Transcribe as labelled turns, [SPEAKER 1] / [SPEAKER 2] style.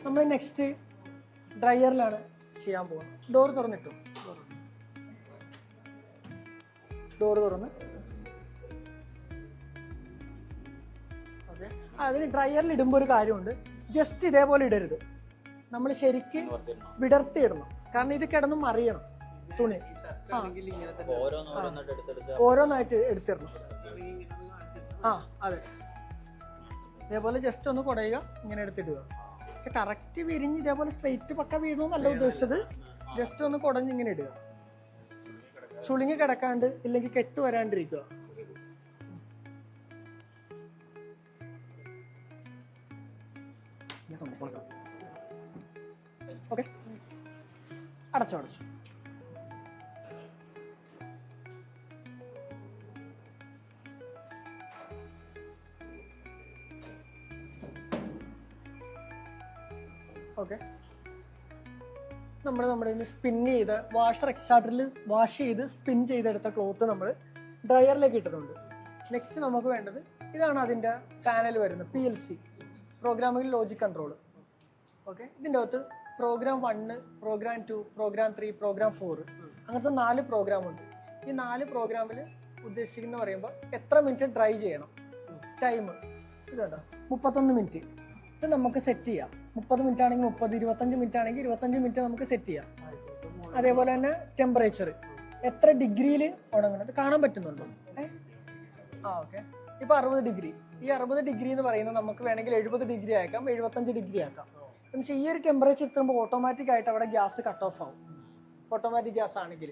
[SPEAKER 1] നമ്മൾ നെക്സ്റ്റ് ഡ്രയറിലാണ് ചെയ്യാൻ പോകുന്നത്. ഡോർ തുറന്നിട്ടു. ഡോർ തുറന്ന് ഓക്കെ. അതിന് ഡ്രയറിൽ ഇടുമ്പോൾ ഒരു കാര്യമുണ്ട്, ജസ്റ്റ് ഇതേപോലെ ഇടരുത്, നമ്മൾ ശരിക്ക് വിടർത്തി ഇടണം. കാരണം ഇത് കിടന്ന് മറിയണം തുണി. ഓരോന്നായിട്ട് എടുത്തിടണം. ആ അതെ, ഇതേപോലെ ജസ്റ്റ് ഒന്ന് കുടയുക, ഇങ്ങനെ എടുത്തിടുക. പക്ഷെ കറക്റ്റ് വിരിഞ്ഞ് ഇതേപോലെ സ്ട്രെയിറ്റ് പക്ക വീഴണമെന്നല്ല ഉദ്ദേശിച്ചത്, ജസ്റ്റ് ഒന്ന് കുടഞ്ഞ് ഇങ്ങനെ ഇടുക. ചുളുങ്ങി കിടക്കാണ്ട് ഇല്ലെങ്കിൽ കെട്ട് വരാണ്ടിരിക്കുക. ഓക്കെ, അടച്ചോ. ഓക്കെ, നമ്മുടെ സ്പിൻ ചെയ്ത് വാഷർ എക്സ്ട്രാക്ടറിൽ വാഷ് ചെയ്ത് സ്പിൻ ചെയ്തെടുത്ത ക്ലോത്ത് നമ്മൾ ഡ്രയറിലേക്ക് ഇട്ടിട്ടുണ്ട്. നെക്സ്റ്റ് നമുക്ക് വേണ്ടത് ഇതാണ്. അതിൻ്റെ പാനൽ വരുന്നത് PLC, programming logic control. Okay, ഇതിൻ്റെ അകത്ത് പ്രോഗ്രാം 1, പ്രോഗ്രാം 2, പ്രോഗ്രാം 3, പ്രോഗ്രാം 4 അങ്ങനത്തെ 4 പ്രോഗ്രാം ഉണ്ട്. ഈ 4 പ്രോഗ്രാമിൽ ഉദ്ദേശിക്കുന്ന പറയുമ്പോൾ എത്ര മിനിറ്റ് ഡ്രൈ ചെയ്യണം, ടൈം ഇതുണ്ടോ 31 മിനിറ്റ്. ഇത് നമുക്ക് സെറ്റ് ചെയ്യാം. 30 മിനിറ്റ് ആണെങ്കിൽ 30, 25 മിനിറ്റ് ആണെങ്കിൽ 25 മിനിറ്റ് നമുക്ക് സെറ്റ് ചെയ്യാം. അതേപോലെ തന്നെ ടെമ്പറേച്ചർ എത്ര ഡിഗ്രിയിൽ ഉണങ്ങുന്നത് കാണാൻ പറ്റുന്നുണ്ടോ? ഓക്കെ, ഇപ്പൊ 60 ഡിഗ്രി. ഈ 60 ഡിഗ്രി എന്ന് പറയുന്നത് നമുക്ക് വേണമെങ്കിൽ 70 ഡിഗ്രി ആക്കാം, 75 ഡിഗ്രി ആക്കാം. പക്ഷേ ഈ ഒരു ടെമ്പറേച്ചർ എത്തുമ്പോൾ ഓട്ടോമാറ്റിക് ആയിട്ട് അവിടെ ഗ്യാസ് കട്ട് ഓഫ് ആവും, ഓട്ടോമാറ്റിക് ഗ്യാസ് ആണെങ്കിൽ.